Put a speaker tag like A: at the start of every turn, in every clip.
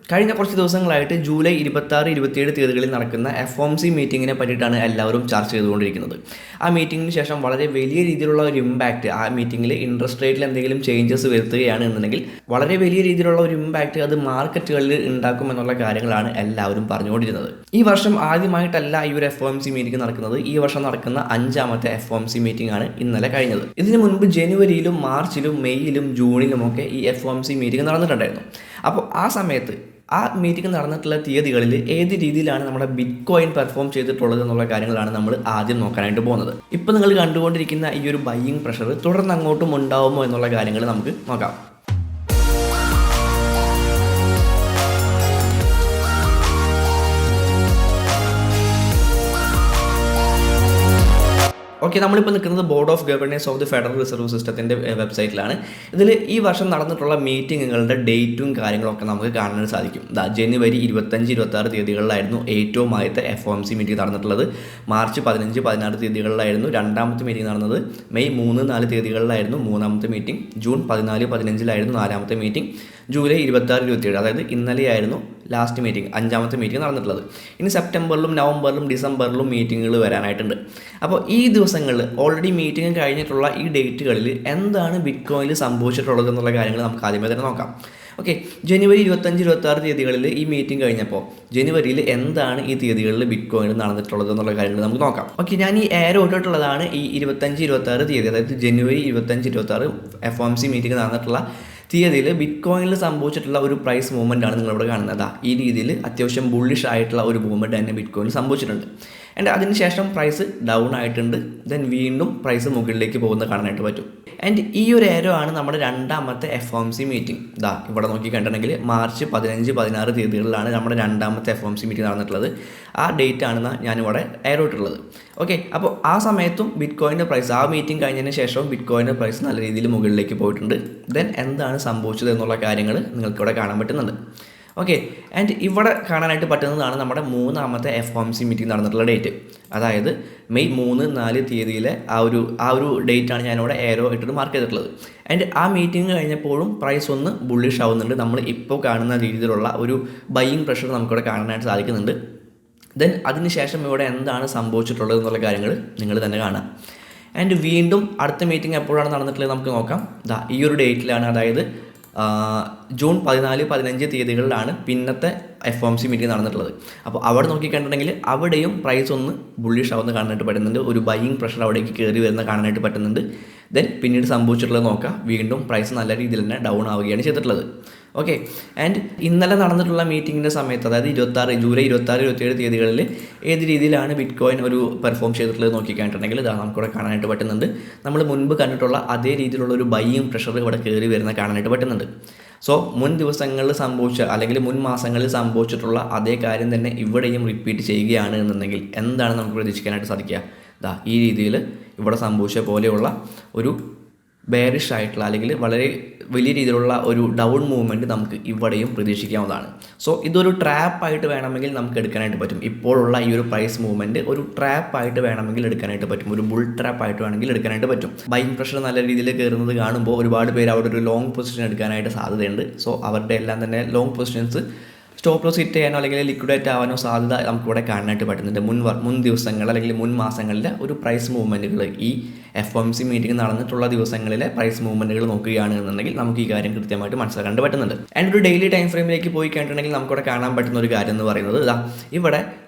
A: കഴിഞ്ഞ കുറച്ച് ദിവസങ്ങളായിട്ട് ജൂലൈ 26-27 തീയതികളിൽ നടക്കുന്ന FOMC മീറ്റിങ്ങിനെ പറ്റിയിട്ടാണ് എല്ലാവരും ചർച്ച ചെയ്തുകൊണ്ടിരിക്കുന്നത്. ആ മീറ്റിങ്ങിന് ശേഷം വളരെ വലിയ രീതിയിലുള്ള ഒരു ഇമ്പാക്റ്റ് ആ മീറ്റിങ്ങിൽ ഇൻട്രസ്റ്റ് റേറ്റിൽ എന്തെങ്കിലും ചേഞ്ചസ് വരുത്തുകയാണ് എന്നുണ്ടെങ്കിൽ വളരെ വലിയ രീതിയിലുള്ള ഒരു ഇമ്പാക്റ്റ് അത് മാർക്കറ്റുകളിൽ ഉണ്ടാക്കുമെന്നുള്ള കാര്യങ്ങളാണ് എല്ലാവരും പറഞ്ഞുകൊണ്ടിരുന്നത്. ഈ വർഷം ആദ്യമായിട്ടല്ല ഈ ഒരു FOMC മീറ്റിംഗ് നടക്കുന്നത്. ഈ വർഷം നടക്കുന്ന 5ാമത്തെ FOMC മീറ്റിംഗ് ആണ് ഇന്നലെ കഴിഞ്ഞത്. ഇതിനു മുൻപ് ജനുവരിയിലും മാർച്ചിലും മെയ്യിലും ജൂണിലുമൊക്കെ ഈ FOMC മീറ്റിംഗ് നടന്നിട്ടുണ്ടായിരുന്നു. അപ്പോൾ ആ സമയത്ത് ആ മീറ്റിംഗ് നടന്നിട്ടുള്ള തീയതികളിൽ ഏത് രീതിയിലാണ് നമ്മുടെ ബിറ്റ് കോയിൻ പെർഫോം ചെയ്തിട്ടുള്ളത് എന്നുള്ള കാര്യങ്ങളാണ് നമ്മൾ ആദ്യം നോക്കാനായിട്ട് പോകുന്നത്. ഇപ്പോൾ നിങ്ങൾ കണ്ടുകൊണ്ടിരിക്കുന്ന ഈ ഒരു ബൈയിങ് പ്രഷർ തുടർന്ന് അങ്ങോട്ടും ഉണ്ടാവുമോ എന്നുള്ള കാര്യങ്ങൾ നമുക്ക് നോക്കാം. ഓക്കെ, നമ്മളിപ്പോൾ നിൽക്കുന്നത് board of governor's of the federal reserve സിസ്റ്റത്തിൻ്റെ വെബ്സൈറ്റിലാണ്. ഇതിൽ ഈ വർഷം നടന്നിട്ടുള്ള മീറ്റിങ്ങുകളുടെ ഡേറ്റും കാര്യങ്ങളൊക്കെ നമുക്ക് കാണാൻ സാധിക്കും. ജനുവരി 25-26 തീയതികളിലായിരുന്നു ഏറ്റവും ആദ്യത്തെ FOMC മീറ്റിംഗ് നടന്നിട്ടുള്ളത്. മാർച്ച് 15-16 തീയതികളിലായിരുന്നു രണ്ടാമത്തെ മീറ്റിംഗ് നടന്നത്. മെയ് 3-4 തീയതികളിലായിരുന്നു മൂന്നാമത്തെ മീറ്റിംഗ്. ജൂൺ 14-15 നാലാമത്തെ മീറ്റിംഗ്. ജൂലൈ 26-27 അതായത് ഇന്നലെയായിരുന്നു ലാസ്റ്റ് മീറ്റിംഗ്, 5ാമത്തെ മീറ്റിംഗ് നടന്നിട്ടുള്ളത്. ഇനി സെപ്റ്റംബറിലും നവംബറിലും ഡിസംബറിലും മീറ്റിങ്ങുകൾ വരാനായിട്ടുണ്ട്. അപ്പോൾ ഈ ദിവസങ്ങളിൽ ഓൾറെഡി മീറ്റിംഗ് കഴിഞ്ഞിട്ടുള്ള ഈ ഡേറ്റുകളിൽ എന്താണ് ബിറ്റ് കോയിനിൽ സംഭവിച്ചിട്ടുള്ളത് എന്നുള്ള കാര്യങ്ങൾ നമുക്ക് ആദ്യമേ തന്നെ നോക്കാം. ഓക്കെ, ജനുവരി 25-26 തീയതികളിൽ ഈ മീറ്റിംഗ് കഴിഞ്ഞപ്പോൾ ജനുവരിയിൽ എന്താണ് ഈ തീയതികളിൽ ബിറ്റ് കോയിനിൽ നടന്നിട്ടുള്ളത് എന്നുള്ള കാര്യങ്ങൾ നമുക്ക് നോക്കാം. ഓക്കെ, ഞാൻ ഈ ഏരോ ഇട്ടിട്ടുള്ളതാണ് ഈ 25-26 തീയതി, അതായത് ജനുവരി 25-26 FOMC മീറ്റിംഗ് നടന്നിട്ടുള്ള തീയതിയിൽ ബിറ്റ് കോയിനിൽ സംഭവിച്ചിട്ടുള്ള ഒരു പ്രൈസ് മൂവ്മെൻ്റ് ആണ് നിങ്ങളിവിടെ കാണുന്നത്. ഈ രീതിയിൽ അത്യാവശ്യം ബുള്ളിഷ് ആയിട്ടുള്ള ഒരു മൂവ്മെൻറ്റ് തന്നെ ബിറ്റ് കോയിനിൽ സംഭവിച്ചിട്ടുണ്ട്. ആൻഡ് അതിനുശേഷം പ്രൈസ് ഡൗൺ ആയിട്ടുണ്ട്. ദെൻ വീണ്ടും പ്രൈസ് മുകളിലേക്ക് പോകുന്നത് കാണാനായിട്ട് പറ്റും. ആൻഡ് ഈ ഒരു ഏരോ ആണ് നമ്മുടെ 2ാമത്തെ FOMC മീറ്റിംഗ്. ഇവിടെ നോക്കി കണ്ടിട്ടുണ്ടെങ്കിൽ മാർച്ച് 15-16 തീയതികളിലാണ് നമ്മുടെ 2ാമത്തെ FOMC മീറ്റിംഗ് നടന്നിട്ടുള്ളത്. ആ ഡേറ്റ് ആണ് ഞാനിവിടെ ഏരോ ഇട്ടുള്ളത്. ഓക്കെ, അപ്പോൾ ആ സമയത്തും ബിറ്റ് കോയിൻ്റെ പ്രൈസ് ആ മീറ്റിംഗ് കഴിഞ്ഞതിന് ശേഷവും ബിറ്റ് കോയിൻ്റെ പ്രൈസ് നല്ല രീതിയിൽ മുകളിലേക്ക് പോയിട്ടുണ്ട്. ദെൻ എന്താണ് സംഭവിച്ചത് എന്നുള്ള കാര്യങ്ങൾ നിങ്ങൾക്കിവിടെ കാണാൻ പറ്റുന്നുണ്ട്. ഓക്കെ, ആൻഡ് ഇവിടെ കാണാനായിട്ട് പറ്റുന്നതാണ് നമ്മുടെ 3ാമത്തെ FOMC മീറ്റിംഗ് നടന്നിട്ടുള്ള ഡേറ്റ്. അതായത് മെയ് 3-4 തീയതിയിലെ ആ ഒരു ഡേറ്റാണ് ഞാനിവിടെ ഏരോ ഇട്ടിട്ട് മാർക്ക് ചെയ്തിട്ടുള്ളത്. ആൻഡ് ആ മീറ്റിംഗ് കഴിഞ്ഞപ്പോഴും പ്രൈസ് ഒന്ന് ബുള്ളിഷ് ആവുന്നുണ്ട്. നമ്മൾ ഇപ്പോൾ കാണുന്ന രീതിയിലുള്ള ഒരു ബൈയിങ് പ്രഷർ നമുക്കിവിടെ കാണാനായിട്ട് സാധിക്കുന്നുണ്ട്. ദെൻ അതിനുശേഷം ഇവിടെ എന്താണ് സംഭവിച്ചിട്ടുള്ളത് എന്നുള്ള കാര്യങ്ങൾ നിങ്ങൾ തന്നെ കാണാം. ആൻഡ് വീണ്ടും അടുത്ത മീറ്റിംഗ് എപ്പോഴാണ് നടന്നിട്ടുള്ളത് നമുക്ക് നോക്കാം. ഈ ഒരു ഡേറ്റിലാണ്, അതായത് ജൂൺ 14-15 തീയതികളിലാണ് പിന്നത്തെ FOMC മീറ്റിംഗ് നടന്നിട്ടുള്ളത്. അപ്പോൾ അവിടെ നോക്കിക്കണ്ടിട്ടുണ്ടെങ്കിൽ അവിടെയും പ്രൈസ് ഒന്ന് ബുള്ളിഷ് ആവുന്ന കാണാനായിട്ട് പറ്റുന്നുണ്ട്. ഒരു ബൈയിങ് പ്രഷർ അവിടേക്ക് കയറി വരുന്ന കാണാനായിട്ട് പറ്റുന്നുണ്ട്. ദെൻ പിന്നീട് സംഭവിച്ചിട്ടുള്ളത് നോക്കാം, വീണ്ടും പ്രൈസ് നല്ല രീതിയിൽ തന്നെ ഡൗൺ ആവുകയാണ് ചെയ്തിട്ടുള്ളത്. ഓക്കെ, ആൻഡ് ഇന്നലെ നടന്നിട്ടുള്ള മീറ്റിങ്ങിൻ്റെ സമയത്ത്, അതായത് ജൂലൈ 26-27 തീയതികളിൽ ഏത് രീതിയിലാണ് ബിറ്റ് കോയിൻ ഒരു പെർഫോം ചെയ്തിട്ടുള്ളത് നോക്കിക്കണ്ടിട്ടുണ്ടെങ്കിൽ നമുക്കിവിടെ കാണാനായിട്ട് പറ്റുന്നുണ്ട്. നമ്മൾ മുൻപ് കണ്ടിട്ടുള്ള അതേ രീതിയിലുള്ള ഒരു ബൈയിങ് പ്രഷർ ഇവിടെ കയറി വരുന്ന കാണാനായിട്ട് പറ്റുന്നുണ്ട്. സോ മുൻ ദിവസങ്ങളിൽ സംഭവിച്ച അല്ലെങ്കിൽ മുൻ മാസങ്ങളിൽ സംഭവിച്ചിട്ടുള്ള അതേ കാര്യം തന്നെ ഇവിടെയും റിപ്പീറ്റ് ചെയ്യുകയാണ് എന്നുണ്ടെങ്കിൽ എന്താണ് നമുക്ക് പ്രതീക്ഷിക്കാനായിട്ട് സാധിക്കുക? ഈ രീതിയിൽ ഇവിടെ സംഭവിച്ച പോലെയുള്ള ഒരു ബെയറിഷ് ആയിട്ടുള്ള അല്ലെങ്കിൽ വളരെ വലിയ രീതിയിലുള്ള ഒരു ഡൗൺ മൂവ്മെൻറ്റ് നമുക്ക് ഇവിടെയും പ്രതീക്ഷിക്കാവുന്നതാണ്. സോ ഇതൊരു ട്രാപ്പായിട്ട് വേണമെങ്കിൽ നമുക്ക് എടുക്കാനായിട്ട് പറ്റും. ഇപ്പോഴുള്ള ഈ ഒരു പ്രൈസ് മൂവ്മെൻറ്റ് ഒരു ട്രാപ്പായിട്ട് വേണമെങ്കിൽ എടുക്കാനായിട്ട് പറ്റും. ഒരു ബുൾ ട്രാപ്പായിട്ട് വേണമെങ്കിൽ എടുക്കാനായിട്ട് പറ്റും. ബൈയിങ് പ്രഷർ നല്ല രീതിയിൽ കയറുന്നത് കാണുമ്പോൾ ഒരുപാട് പേര് അവിടെ ഒരു ലോങ് പൊസിഷൻ എടുക്കാനായിട്ട് സാധ്യതയുണ്ട്. സോ അവരുടെ എല്ലാം തന്നെ long positions stop loss hit ചെയ്യാനോ അല്ലെങ്കിൽ ലിക്വിഡേറ്റ് ആവാനോ സാധ്യത നമുക്കിവിടെ കാണാനായിട്ട് പറ്റുന്നുണ്ട്. മുൻ ദിവസങ്ങൾ അല്ലെങ്കിൽ മുൻ മാസങ്ങളിലെ ഒരു പ്രൈസ് മൂവ്മെൻറ്റുകൾ, ഈ FOMC മീറ്റിംഗ് നടന്നിട്ടുള്ള ദിവസങ്ങളിലെ പ്രൈസ് മൂവ്മെൻറ്റുകൾ നോക്കുകയാണെന്നുണ്ടെങ്കിൽ നമുക്ക് ഈ കാര്യം കൃത്യമായിട്ട് മനസ്സിലാക്കാൻ പറ്റുന്നുണ്ട്. ആൻഡ് ഒരു ഡെയിലി ടൈം ഫ്രെയിമിലേക്ക് പോയി കഴിഞ്ഞിട്ടുണ്ടെങ്കിൽ നമുക്കിവിടെ കാണാൻ പറ്റുന്ന ഒരു കാര്യം എന്ന് പറയുന്നത് ഇവിടെ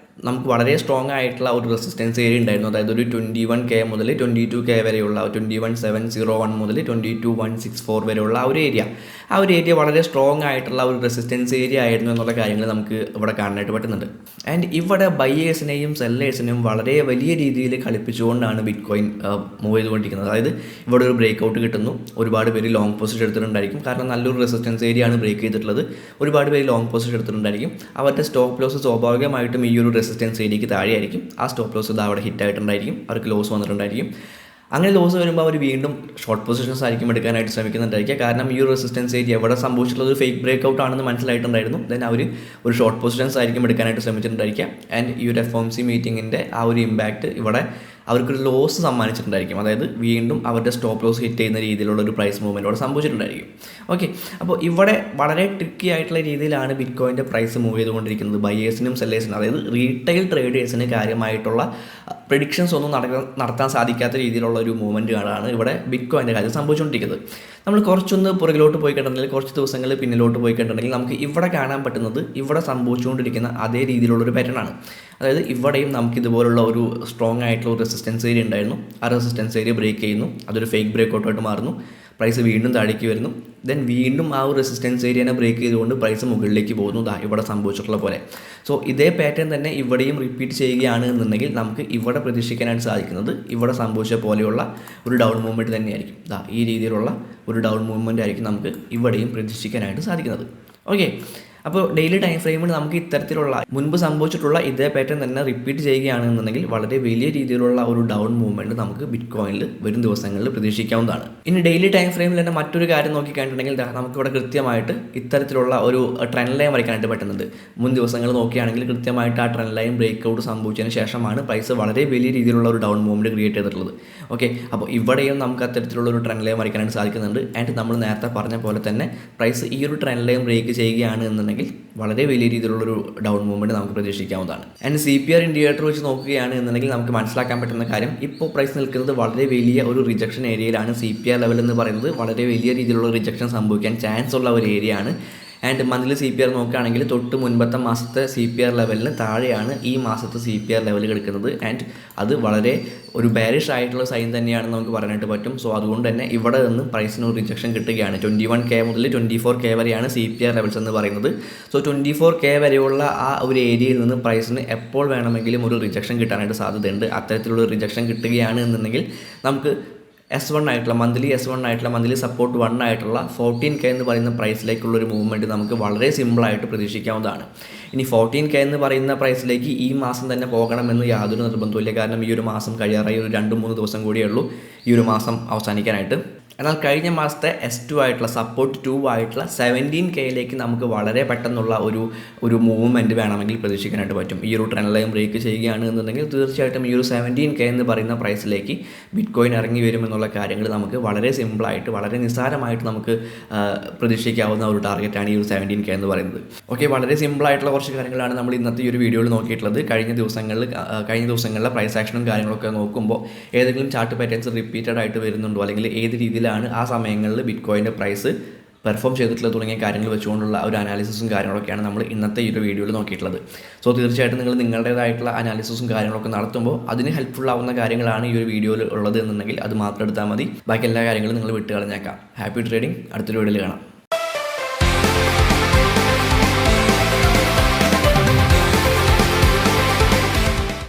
A: നമുക്ക് വളരെ സ്ട്രോങ് ആയിട്ടുള്ള ഒരു റെസിസ്റ്റൻസ് ഏരിയ ഉണ്ടായിരുന്നു. അതായത് ഒരു 21K മുതൽ 22K വരെയുള്ള 21,701 മുതൽ 22,164 വരെയുള്ള ആ ഒരു ഏരിയ വളരെ സ്ട്രോങ് ആയിട്ടുള്ള ഒരു റെസിസ്റ്റൻസ് ഏരിയ ആയിരുന്നു എന്നുള്ള കാര്യങ്ങൾ നമുക്ക് ഇവിടെ കാണാനായിട്ട് പറ്റുന്നുണ്ട്. ആൻഡ് ഇവിടെ ബയേഴ്സിനെയും സെല്ലേഴ്സിനെയും വളരെ വലിയ രീതിയിൽ കളിപ്പിച്ചുകൊണ്ടാണ് ബിറ്റ് കോയിൻ മൂവ് ചെയ്തുകൊണ്ടിരിക്കുന്നത്. അതായത് ഇവിടെ ഒരു ബ്രേക്ക് ഔട്ട് കിട്ടുന്നു, ഒരുപാട് പേര് ലോങ് പൊസിഷൻ എടുത്തിട്ടുണ്ടായിരിക്കും. കാരണം നല്ലൊരു റെസിസ്റ്റൻസ് ഏരിയ ആണ് ബ്രേക്ക് ചെയ്തിട്ടുള്ളത്. ഒരുപാട് പേര് ലോങ് പൊസിഷൻ എടുത്തിട്ടുണ്ടായിരിക്കും. അവരുടെ സ്റ്റോപ്പ് ലോസ് സ്വാഭാവികമായിട്ടും ഈ ഒരു റെസിസ്റ്റൻസ് ഏരിയയ്ക്ക് താഴെയായിരിക്കും. ആ സ്റ്റോപ്പ് ലോസ് അവിടെ ഹിറ്റായിട്ടുണ്ടായിരിക്കും, അവർക്ക് ലോസ് വന്നിട്ടുണ്ടായിരിക്കും. അങ്ങനെ ലോസ് വരുമ്പോൾ അവർ വീണ്ടും ഷോർട്ട് പൊസിഷൻസ് ആയിരിക്കും എടുക്കാനായിട്ട് ശ്രമിക്കുന്നുണ്ടായിരിക്കുക. കാരണം ഈ ഒരു റെസിസ്റ്റൻസ് ഏരിയ എവിടെ സംഭവിച്ചിട്ടുള്ളത് ഒരു ഫേക്ക് ബ്രേക്ക് ഔട്ട് ആണെന്ന് മനസ്സിലായിട്ടുണ്ടായിരുന്നു. ദെൻ അവർ ഒരു ഷോർട്ട് പൊസിഷൻസ് ആയിരിക്കും എടുക്കാനായിട്ട് ശ്രമിച്ചിട്ടുണ്ടായിരിക്കുക. ആൻഡ് ഈ ഒരു FOMC മീറ്റിങ്ങിൻ്റെ ആ ഒരു ഇമ്പാക്റ്റ് ഇവിടെ അവർക്കൊരു ലോസ് സമ്മാനിച്ചിട്ടുണ്ടായിരിക്കും. അതായത് വീണ്ടും അവരുടെ സ്റ്റോപ്പ് ലോസ് ഹിറ്റ് ചെയ്യുന്ന രീതിയിലുള്ള ഒരു പ്രൈസ് മൂവ്മെൻറ്റ് അവിടെ സംഭവിച്ചിട്ടുണ്ടായിരിക്കും. ഓക്കെ, അപ്പോൾ ഇവിടെ വളരെ ട്രിക്കി ആയിട്ടുള്ള രീതിയിലാണ് ബിറ്റ് കോയിൻ്റെ പ്രൈസ് മൂവ് ചെയ്തുകൊണ്ടിരിക്കുന്നത്. ബയേഴ്സിനും സെല്ലേഴ്സിനും, അതായത് റീറ്റെയിൽ ട്രേഡേഴ്സിന് കാര്യമായിട്ടുള്ള പ്രെഡിക്ഷൻസ് ഒന്നും നടത്താൻ സാധിക്കാത്ത രീതിയിലുള്ള ഒരു മൂവ്മെൻറ്റുകളാണ് ഇവിടെ ബിറ്റ് കോയിൻ്റെ കാര്യം സംഭവിച്ചുകൊണ്ടിരിക്കുന്നത്. നമ്മൾ കുറച്ചൊന്ന് പുറകിലോട്ട് പോയി കണ്ടിട്ടുണ്ടെങ്കിൽ, കുറച്ച് ദിവസങ്ങൾ പിന്നിലോട്ട് പോയി കണ്ടിട്ടുണ്ടെങ്കിൽ നമുക്ക് ഇവിടെ കാണാൻ പറ്റുന്നത് ഇവിടെ സംഭവിച്ചുകൊണ്ടിരിക്കുന്ന അതേ രീതിയിലുള്ളൊരു പാറ്റേൺ ആണ്. അതായത് ഇവിടെയും നമുക്ക് ഇതുപോലുള്ള ഒരു സ്ട്രോങ് ആയിട്ടുള്ള ഒരു റെസിസ്റ്റൻസ് ഏരിയ ഉണ്ടായിരുന്നു. ആ റെസിസ്റ്റൻസ് ഏരിയ ബ്രേക്ക് ചെയ്യുന്നു, അതൊരു ഫേക്ക് ബ്രേക്ക് ഔട്ടായിട്ട് മാറുന്നു, പ്രൈസ് വീണ്ടും താഴേക്ക് വരുന്നു, ദെൻ വീണ്ടും ആ ഒരു റെസിസ്റ്റൻസ് ഏരിയനെ ബ്രേക്ക് ചെയ്തുകൊണ്ട് പ്രൈസ് മുകളിലേക്ക് പോകുന്നു, ഇവിടെ സംഭവിച്ചിട്ടുള്ള പോലെ. സോ ഇതേ പാറ്റേൺ തന്നെ ഇവിടെയും റിപ്പീറ്റ് ചെയ്യുകയാണ് എന്നുണ്ടെങ്കിൽ നമുക്ക് ഇവിടെ പ്രതീക്ഷിക്കാനായിട്ട് സാധിക്കുന്നത് ഇവിടെ സംഭവിച്ച പോലെയുള്ള ഒരു ഡൗൺ മൂവ്മെൻറ്റ് തന്നെയായിരിക്കും. ഈ രീതിയിലുള്ള ഒരു ഡൗൺ മൂവ്മെൻറ്റ് ആയിരിക്കും നമുക്ക് ഇവിടെയും പ്രതീക്ഷിക്കാനായിട്ട് സാധിക്കുന്നത്. ഓക്കെ, അപ്പോൾ ഡെയിലി ടൈം ഫ്രെയിമിൽ നമുക്ക് ഇത്തരത്തിലുള്ള മുൻപ് സംഭവിച്ചിട്ടുള്ള ഇതേ പാറ്റേൺ തന്നെ റിപ്പീറ്റ് ചെയ്യുകയാണെന്നുണ്ടെങ്കിൽ വളരെ വലിയ രീതിയിലുള്ള ഒരു ഡൗൺ മൂവ്മെൻറ്റ് നമുക്ക് ബിറ്റ് കോയിനിൽ വരും ദിവസങ്ങളിൽ പ്രതീക്ഷിക്കാവുന്നതാണ്. ഇനി ഡെയിലി ടൈം ഫ്രെയിമിൽ തന്നെ മറ്റൊരു കാര്യം നോക്കിക്കഴിഞ്ഞിട്ടുണ്ടെങ്കിൽ നമുക്കിവിടെ കൃത്യമായിട്ട് ഇത്തരത്തിലുള്ള ഒരു ട്രെൻഡ് ലൈൻ വരയ്ക്കാനായിട്ട് പറ്റുന്നുണ്ട്. മുൻ ദിവസങ്ങൾ നോക്കുകയാണെങ്കിൽ കൃത്യമായിട്ട് ആ ട്രെൻഡ് ലൈൻ ബ്രേക്ക് ഔട്ട് സംഭവിച്ചതിന് ശേഷമാണ് പ്രൈസ് വളരെ വലിയ രീതിയിലുള്ള ഒരു ഡൗൺ മൂവ്മെൻറ്റ് ക്രിയേറ്റ് ചെയ്തിട്ടുള്ളത്. ഓക്കെ, അപ്പോൾ ഇവിടെയും നമുക്ക് അത്തരത്തിലുള്ള ഒരു ട്രെൻഡ് ലൈൻ വരയ്ക്കാനായിട്ട് സാധിക്കുന്നുണ്ട്. ആൻഡ് നമ്മൾ നേരത്തെ പറഞ്ഞ പോലെ തന്നെ പ്രൈസ് ഈ ഒരു ട്രെൻഡ് ലൈൻ ബ്രേക്ക് ചെയ്യുകയാണ് എന്നുണ്ടെങ്കിൽ വളരെ വലിയ രീതിയിലുള്ളൊരു ഡൗൺ മൂവ്മെൻറ്റ് നമുക്ക് പ്രതീക്ഷിക്കാവുന്നതാണ്. ആൻഡ് CPR ഇൻഡിക്കേറ്റർ വെച്ച് നോക്കുകയാണ് എന്നുണ്ടെങ്കിൽ നമുക്ക് മനസ്സിലാക്കാൻ പറ്റുന്ന കാര്യം, ഇപ്പോൾ പ്രൈസ് നിൽക്കുന്നത് വളരെ വലിയ ഒരു റിജക്ഷൻ ഏരിയയിലാണ്. CPR ലെവൽ എന്ന് പറയുന്നത് വളരെ വലിയ രീതിയിലുള്ള റിജക്ഷൻ സംഭവിക്കാൻ ചാൻസ് ഉള്ള ഒരു ഏരിയ ആണ്. ആൻഡ് മന്ത്ലി CPR നോക്കുകയാണെങ്കിൽ തൊട്ട് മുൻപത്തെ മാസത്തെ CPR ലെവലിന് താഴെയാണ് ഈ മാസത്തെ CPR ലെവൽ കിടക്കുന്നത്. ആൻഡ് അത് വളരെ ഒരു ബാരിഷ് ആയിട്ടുള്ള സൈൻ തന്നെയാണെന്ന് നമുക്ക് പറയാനായിട്ട് പറ്റും. സോ അതുകൊണ്ട് തന്നെ ഇവിടെ നിന്ന് പ്രൈസിന് ഒരു റിജക്ഷൻ കിട്ടുകയാണ്. 21K മുതൽ 24K വരെയാണ് CPR ലെവൽസ് എന്ന് പറയുന്നത്. സോ 24K വരെയുള്ള ആ ഒരു ഏരിയയിൽ നിന്ന് പ്രൈസിന് എപ്പോൾ വേണമെങ്കിലും ഒരു റിജക്ഷൻ കിട്ടാനായിട്ട് സാധ്യതയുണ്ട്. അത്തരത്തിലുള്ള റിജക്ഷൻ കിട്ടുകയാണ് എന്നുണ്ടെങ്കിൽ നമുക്ക് S1 ആയിട്ടുള്ള മന്ത്ലി സപ്പോർട്ട് 1 ആയിട്ടുള്ള 14K എന്ന് പറയുന്ന പ്രൈസിലേക്കുള്ളൊരു മൂവ്മെൻറ്റ് നമുക്ക് വളരെ സിമ്പിളായിട്ട് പ്രതീക്ഷിക്കാവുന്നതാണ്. ഇനി 14K എന്ന് പറയുന്ന പ്രൈസിലേക്ക് ഈ മാസം തന്നെ പോകണമെന്ന് യാതൊരു നിർബന്ധമില്ല. കാരണം ഈ ഒരു മാസം കഴിയാറായി, ഒരു 2-3 ദിവസം കൂടിയേ ഉള്ളൂ ഈ ഒരു മാസം അവസാനിക്കാനായിട്ട്. എന്നാൽ കഴിഞ്ഞ മാസത്തെ S2 ആയിട്ടുള്ള സപ്പോർട്ട് 2 ആയിട്ടുള്ള 17Kയിലേക്ക് നമുക്ക് വളരെ പെട്ടെന്നുള്ള ഒരു മൂവ്മെൻറ്റ് വേണമെങ്കിൽ പ്രതീക്ഷിക്കാനായിട്ട് പറ്റും. ഈ ഒരു ട്രെൻഡ് ലൈൻ ബ്രേക്ക് ചെയ്യുകയാണ് എന്നുണ്ടെങ്കിൽ തീർച്ചയായിട്ടും ഈ ഒരു 17K എന്ന് പറയുന്ന പ്രൈസിലേക്ക് ബിറ്റ് കോയിൻ ഇറങ്ങി വരുമെന്നുള്ള കാര്യങ്ങൾ നമുക്ക് വളരെ സിമ്പിളായിട്ട്, വളരെ നിസ്സാരമായിട്ട് നമുക്ക് പ്രതീക്ഷിക്കാവുന്ന ഒരു ടാർഗറ്റാണ് ഈ ഒരു 17K എന്ന് പറയുന്നത്. ഓക്കെ, വളരെ സിമ്പിളായിട്ടുള്ള കുറച്ച് കാര്യങ്ങളാണ് നമ്മൾ ഇന്നത്തെ ഈ ഒരു വീഡിയോയിൽ നോക്കിയിട്ടുള്ളത്. കഴിഞ്ഞ ദിവസങ്ങളിലെ പ്രൈസ് ആക്ഷനും കാര്യങ്ങളൊക്കെ നോക്കുമ്പോൾ ഏതെങ്കിലും ചാർട്ട് പാറ്റേൺസ് റിപ്പീറ്റഡ് ആയിട്ട് വരുന്നുണ്ടോ, അല്ലെങ്കിൽ ഏത് രീതിയിലാണ് ആ സമയങ്ങളിൽ ബിറ്റ് കോയിൻ്റെ പ്രൈസ് പെർഫോം ചെയ്തിട്ടുള്ള തുടങ്ങിയ കാര്യങ്ങൾ വെച്ചുകൊണ്ടുള്ള ഒരു അനാലിസിസും കാര്യങ്ങളൊക്കെയാണ് നമ്മൾ ഇന്നത്തെ ഈ ഒരു വീഡിയോയിൽ നോക്കിയിട്ടുള്ളത്. സോ തീർച്ചയായിട്ടും നിങ്ങൾ നിങ്ങളുടേതായിട്ടുള്ള അനാലിസിസും കാര്യങ്ങളൊക്കെ നടത്തുമ്പോൾ അതിന് ഹെൽപ്ഫുൾ ആവുന്ന കാര്യങ്ങളാണ് ഈ ഒരു വീഡിയോയിൽ ഉള്ളത് എന്നുണ്ടെങ്കിൽ അത് മാത്രം എടുത്താൽ മതി. ബാക്കി എല്ലാ കാര്യങ്ങളും നിങ്ങൾ വിട്ട് കളഞ്ഞേക്കാം. Happy trading. അടുത്തൊരു വീഡിയോയിൽ കാണാം.